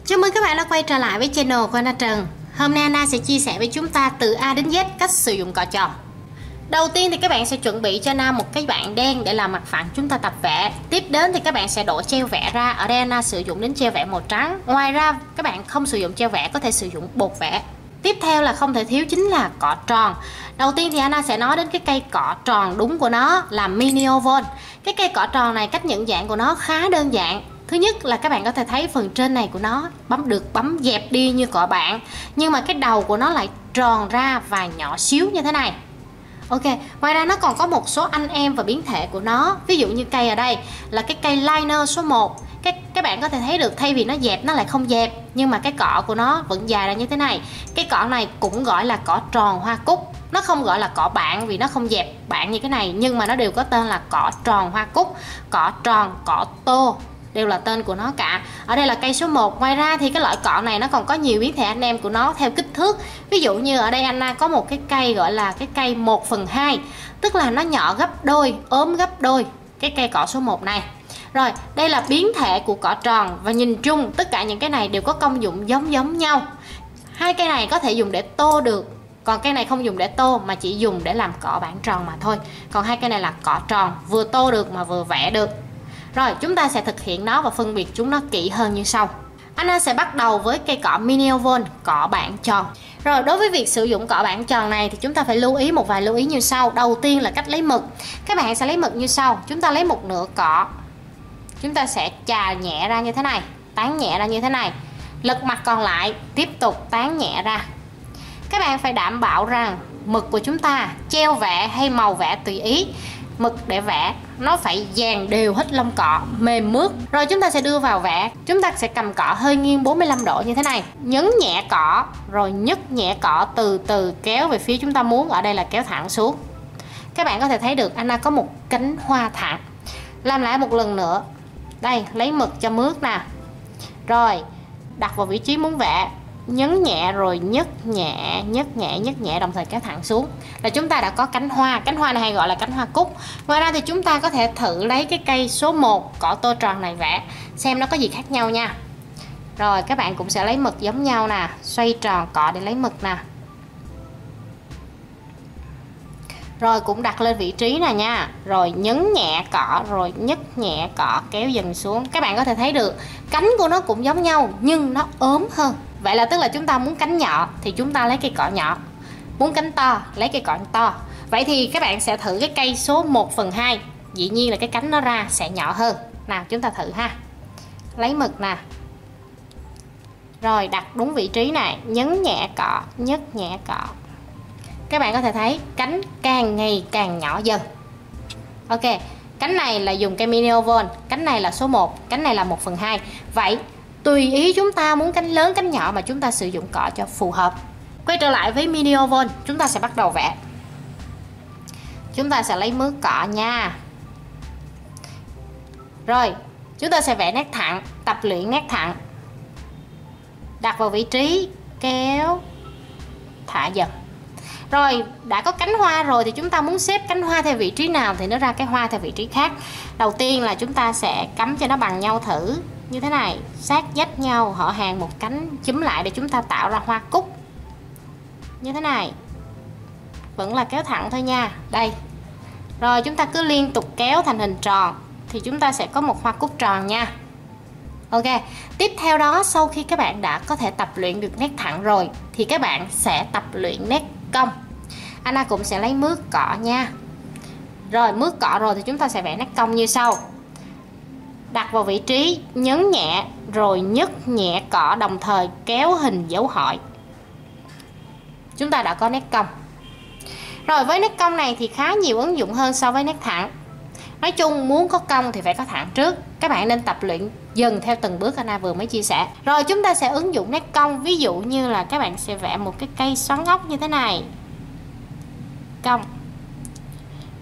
Chào mừng các bạn đã quay trở lại với channel của Anna Trần. Hôm nay Anna sẽ chia sẻ với chúng ta từ A đến Z cách sử dụng cọ tròn. Đầu tiên thì các bạn sẽ chuẩn bị cho Anna một cái bảng đen để làm mặt phẳng chúng ta tập vẽ. Tiếp đến thì các bạn sẽ đổ gel vẽ ra. Ở đây Anna sử dụng đến gel vẽ màu trắng. Ngoài ra các bạn không sử dụng gel vẽ, có thể sử dụng bột vẽ. Tiếp theo là không thể thiếu chính là cọ tròn. Đầu tiên thì Anna sẽ nói đến cái cây cọ tròn đúng của nó là mini oval. Cái cây cọ tròn này cách nhận dạng của nó khá đơn giản. Thứ nhất là các bạn có thể thấy phần trên này của nó bấm dẹp đi như cọ bạn, nhưng mà cái đầu của nó lại tròn ra và nhỏ xíu như thế này. Ok, ngoài ra nó còn có một số anh em và biến thể của nó. Ví dụ như cây ở đây là cái cây liner số 1. Các bạn có thể thấy được thay vì nó dẹp nó lại không dẹp, nhưng mà cái cọ của nó vẫn dài ra như thế này. Cái cọ này cũng gọi là cọ tròn hoa cúc. Nó không gọi là cọ bạn vì nó không dẹp bạn như cái này, nhưng mà nó đều có tên là cọ tròn hoa cúc, cọ tròn, cọ tô, đều là tên của nó cả. Ở đây là cây số 1. Ngoài ra thì cái loại cọ này nó còn có nhiều biến thể anh em của nó theo kích thước. Ví dụ như ở đây Anna có một cái cây gọi là cái cây 1/2, tức là nó nhỏ gấp đôi, ốm gấp đôi cái cây cọ số 1 này. Rồi, đây là biến thể của cọ tròn, và nhìn chung tất cả những cái này đều có công dụng giống nhau. Hai cây này có thể dùng để tô được, còn cây này không dùng để tô mà chỉ dùng để làm cọ bản tròn mà thôi. Còn hai cây này là cọ tròn, vừa tô được mà vừa vẽ được. Rồi, chúng ta sẽ thực hiện nó và phân biệt chúng nó kỹ hơn như sau. Anna sẽ bắt đầu với cây cọ mini oval, cọ bản tròn. Rồi, đối với việc sử dụng cọ bản tròn này thì chúng ta phải lưu ý một vài lưu ý như sau. Đầu tiên là cách lấy mực. Các bạn sẽ lấy mực như sau. Chúng ta lấy một nửa cọ, chúng ta sẽ chà nhẹ ra như thế này, tán nhẹ ra như thế này. Lật mặt còn lại, tiếp tục tán nhẹ ra. Các bạn phải đảm bảo rằng mực của chúng ta, treo vẽ hay màu vẽ tùy ý, mực để vẽ nó phải dàn đều hết lông cọ, mềm mướt. Rồi chúng ta sẽ đưa vào vẽ. Chúng ta sẽ cầm cọ hơi nghiêng 45 độ như thế này, nhấn nhẹ cọ rồi nhấc nhẹ cọ, từ từ kéo về phía chúng ta muốn. Ở đây là kéo thẳng xuống. Các bạn có thể thấy được Anna có một cánh hoa thẳng. Làm lại một lần nữa. Đây, lấy mực cho mướt nè. Rồi đặt vào vị trí muốn vẽ, nhấn nhẹ rồi nhấc nhẹ đồng thời kéo thẳng xuống là chúng ta đã có cánh hoa. Cánh hoa này hay gọi là cánh hoa cúc. Ngoài ra thì chúng ta có thể thử lấy cái cây số 1 cọ tô tròn này vẽ xem nó có gì khác nhau nha. Rồi các bạn cũng sẽ lấy mực giống nhau nè, xoay tròn cọ để lấy mực nè. Rồi cũng đặt lên vị trí nè nha. Rồi nhấn nhẹ cọ rồi nhấc nhẹ cọ, kéo dần xuống. Các bạn có thể thấy được cánh của nó cũng giống nhau nhưng nó ốm hơn. Vậy là tức là chúng ta muốn cánh nhỏ thì chúng ta lấy cây cọ nhỏ, muốn cánh to lấy cây cọ to. Vậy thì các bạn sẽ thử cái cây số 1/2. Dĩ nhiên là cái cánh nó ra sẽ nhỏ hơn. Nào chúng ta thử ha. Lấy mực nè. Rồi đặt đúng vị trí này, nhấn nhẹ cọ, nhấc nhẹ cọ. Các bạn có thể thấy cánh càng ngày càng nhỏ dần. Ok, cánh này là dùng cây mini oval, cánh này là số 1, cánh này là 1/2. Vậy tùy ý chúng ta muốn cánh lớn cánh nhỏ mà chúng ta sử dụng cọ cho phù hợp. Quay trở lại với mini oval, chúng ta sẽ bắt đầu vẽ. Chúng ta sẽ lấy mướt cọ nha. Rồi chúng ta sẽ vẽ nét thẳng, tập luyện nét thẳng. Đặt vào vị trí, kéo, thả dần. Rồi đã có cánh hoa rồi thì chúng ta muốn xếp cánh hoa theo vị trí nào thì nó ra cái hoa theo vị trí khác. Đầu tiên là chúng ta sẽ cắm cho nó bằng nhau thử như thế này, sát vách nhau, họ hàng một cánh chúm lại để chúng ta tạo ra hoa cúc như thế này. Vẫn là kéo thẳng thôi nha. Đây. Rồi chúng ta cứ liên tục kéo thành hình tròn thì chúng ta sẽ có một hoa cúc tròn nha. Ok, tiếp theo đó sau khi các bạn đã có thể tập luyện được nét thẳng rồi thì các bạn sẽ tập luyện nét cong. Anna cũng sẽ lấy mướt cọ nha. Rồi mướt cọ rồi thì chúng ta sẽ vẽ nét cong như sau. Đặt vào vị trí, nhấn nhẹ rồi nhấc nhẹ cọ đồng thời kéo hình dấu hỏi. Chúng ta đã có nét cong. Rồi với nét cong này thì khá nhiều ứng dụng hơn so với nét thẳng. Nói chung muốn có cong thì phải có thẳng trước. Các bạn nên tập luyện dần theo từng bước Anna vừa mới chia sẻ. Rồi chúng ta sẽ ứng dụng nét cong. Ví dụ như là các bạn sẽ vẽ một cái cây xoắn ốc như thế này, cong.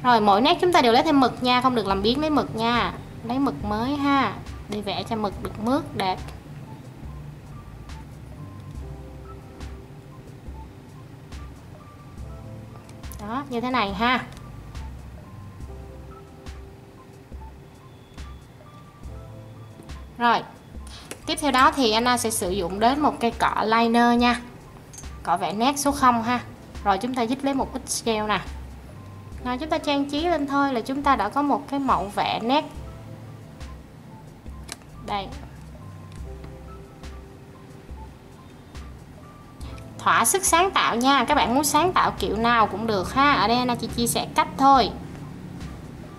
Rồi mỗi nét chúng ta đều lấy thêm mực nha, không được làm biếng lấy mực nha. Lấy mực mới ha, để vẽ cho mực được mướt đẹp. Đó, như thế này ha. Rồi Tiếp theo đó thì Anna sẽ sử dụng đến một cây cọ liner nha, cọ vẽ nét số 0 ha. Rồi chúng ta dít lấy một ít gel nè. Rồi chúng ta trang trí lên thôi là chúng ta đã có một cái mẫu vẽ nét. Đây. Thỏa sức sáng tạo nha, các bạn muốn sáng tạo kiểu nào cũng được ha. Ở đây Anna chỉ chia sẻ cách thôi,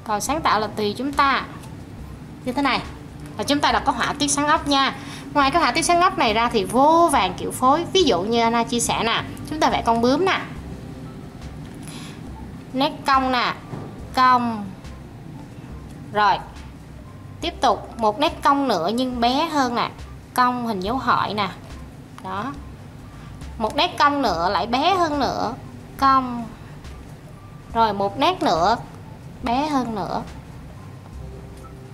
còn sáng tạo là tùy chúng ta. Như thế này là chúng ta đã có họa tiết xoắn ốc nha. Ngoài cái họa tiết xoắn ốc này ra thì vô vàn kiểu phối. Ví dụ như Anna chia sẻ nè, chúng ta vẽ con bướm nè, nét cong nè, cong. Rồi tiếp tục một nét cong nữa nhưng bé hơn nè, cong hình dấu hỏi nè. Đó, một nét cong nữa lại bé hơn nữa, cong. Rồi một nét nữa bé hơn nữa.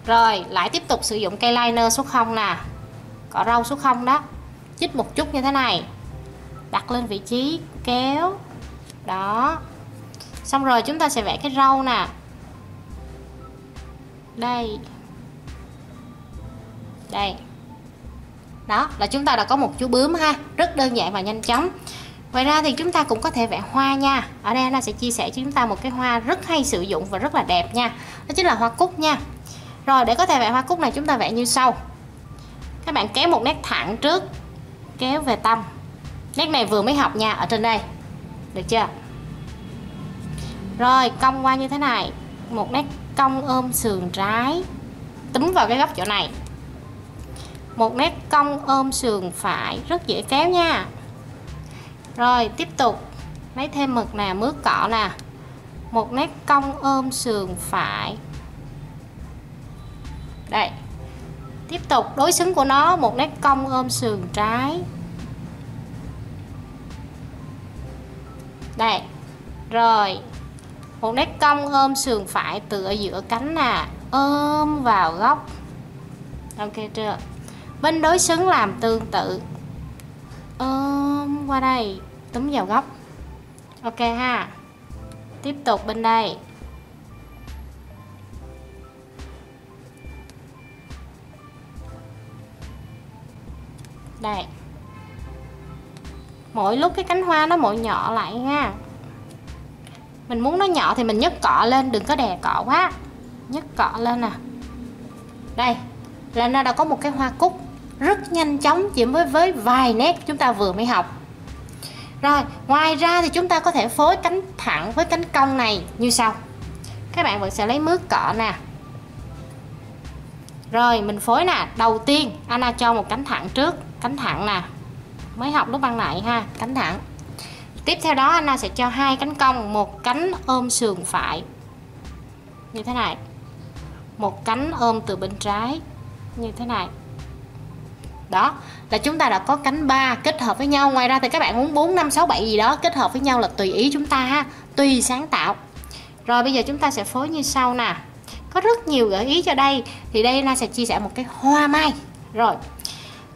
Rồi lại tiếp tục sử dụng cây liner số 0 nè, cọ râu số 0 đó, chích một chút như thế này, đặt lên vị trí, kéo. Đó, xong rồi chúng ta sẽ vẽ cái râu nè. Đây, đây. Đó là chúng ta đã có một chú bướm ha, rất đơn giản và nhanh chóng. Ngoài ra thì chúng ta cũng có thể vẽ hoa nha. Ở đây Anna sẽ chia sẻ cho chúng ta một cái hoa rất hay sử dụng và rất là đẹp nha, đó chính là hoa cúc nha. Rồi để có thể vẽ hoa cúc này chúng ta vẽ như sau. Các bạn kéo một nét thẳng trước, kéo về tâm. Nét này vừa mới học nha, ở trên đây, được chưa? Rồi cong qua như thế này, một nét cong ôm sườn trái, túm vào cái góc chỗ này. Một nét cong ôm sườn phải, rất dễ kéo nha. Rồi tiếp tục lấy thêm mực nè, mướt cọ nè, một nét cong ôm sườn phải. Đây, tiếp tục đối xứng của nó, một nét cong ôm sườn trái. Đây, rồi một nét cong ôm sườn phải từ ở giữa cánh nè, ôm vào góc. Ok chưa? Bên đối xứng làm tương tự, ôm qua đây, túm vào góc. Ok ha. Tiếp tục bên đây. Đây, mỗi lúc cái cánh hoa nó mỗi nhỏ lại nha. Mình muốn nó nhỏ thì mình nhấc cọ lên, đừng có đè cọ quá, nhấc cọ lên nè. Đây là nó đã có một cái hoa cúc rất nhanh chóng, chỉ với vài nét chúng ta vừa mới học. Rồi ngoài ra thì chúng ta có thể phối cánh thẳng với cánh cong này như sau. Các bạn vẫn sẽ lấy mướt cọ nè, rồi mình phối nè. Đầu tiên Anna cho một cánh thẳng trước, cánh thẳng nè, mới học lúc ban nãy ha, cánh thẳng. Tiếp theo đó Anna sẽ cho hai cánh cong, một cánh ôm sườn phải như thế này, một cánh ôm từ bên trái như thế này. Đó là chúng ta đã có cánh 3 kết hợp với nhau. Ngoài ra thì các bạn muốn 4, 5, 6, 7 gì đó kết hợp với nhau là tùy ý chúng ta ha, tùy sáng tạo. Rồi bây giờ chúng ta sẽ phối như sau nè. Có rất nhiều gợi ý cho đây. Thì đây Anna sẽ chia sẻ một cái hoa mai. Rồi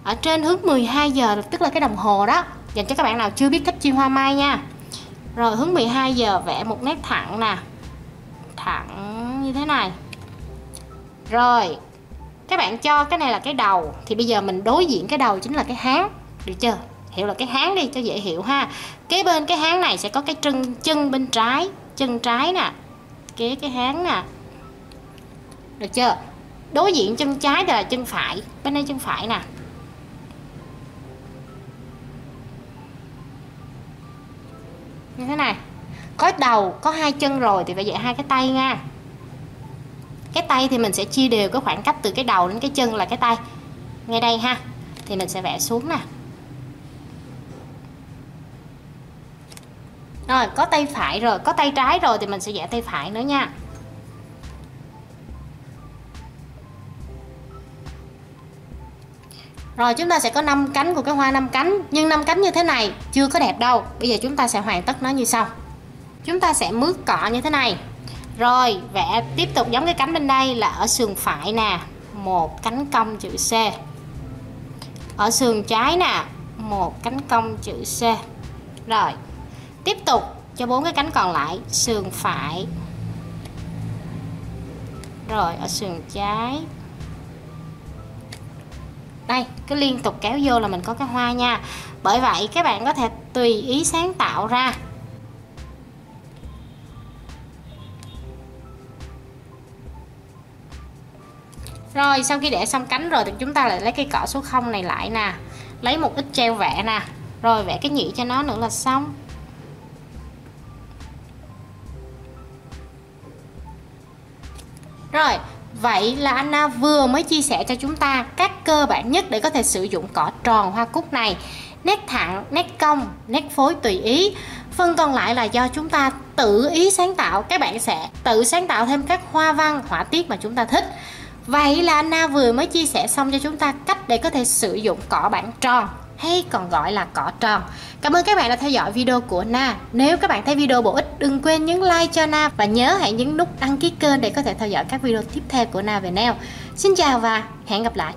ở trên hướng 12 giờ, tức là cái đồng hồ đó, dành cho các bạn nào chưa biết cách chia hoa mai nha. Rồi hướng 12 giờ vẽ một nét thẳng nè, thẳng như thế này. Rồi các bạn cho cái này là cái đầu, thì bây giờ mình đối diện cái đầu chính là cái háng, được chưa? Hiểu là cái háng đi cho dễ hiểu ha. Kế bên cái háng này sẽ có cái chân bên trái, chân trái nè, kế cái háng nè, được chưa? Đối diện chân trái là chân phải, bên đây chân phải nè. Như thế này. Có đầu, có hai chân rồi thì phải vẽ hai cái tay nha. Cái tay thì mình sẽ chia đều cái khoảng cách từ cái đầu đến cái chân là cái tay. Ngay đây ha. Thì mình sẽ vẽ xuống nè. Rồi có tay phải rồi, có tay trái rồi thì mình sẽ vẽ tay phải nữa nha. Rồi chúng ta sẽ có 5 cánh của cái hoa 5 cánh. Nhưng 5 cánh như thế này chưa có đẹp đâu. Bây giờ chúng ta sẽ hoàn tất nó như sau. Chúng ta sẽ mướt cọ như thế này. Rồi vẽ tiếp tục giống cái cánh bên đây là ở sườn phải nè, một cánh cong chữ C. Ở sườn trái nè, một cánh cong chữ C. Rồi tiếp tục cho 4 cái cánh còn lại, sườn phải. Rồi ở sườn trái. Đây, cứ liên tục kéo vô là mình có cái hoa nha. Bởi vậy các bạn có thể tùy ý sáng tạo ra. Rồi sau khi để xong cánh rồi thì chúng ta lại lấy cây cọ số 0 này lại nè, lấy một ít treo vẽ nè, rồi vẽ cái nhị cho nó nữa là xong. Rồi, vậy là Anna vừa mới chia sẻ cho chúng ta các cơ bản nhất để có thể sử dụng cọ tròn hoa cúc này. Nét thẳng, nét cong, nét phối tùy ý. Phần còn lại là do chúng ta tự ý sáng tạo. Các bạn sẽ tự sáng tạo thêm các hoa văn, họa tiết mà chúng ta thích. Vậy là Anna vừa mới chia sẻ xong cho chúng ta cách để có thể sử dụng cọ bản tròn, hay còn gọi là cọ tròn. Cảm ơn các bạn đã theo dõi video của Na. Nếu các bạn thấy video bổ ích, đừng quên nhấn like cho Na và nhớ hãy nhấn nút đăng ký kênh để có thể theo dõi các video tiếp theo của Na về nail. Xin chào và hẹn gặp lại.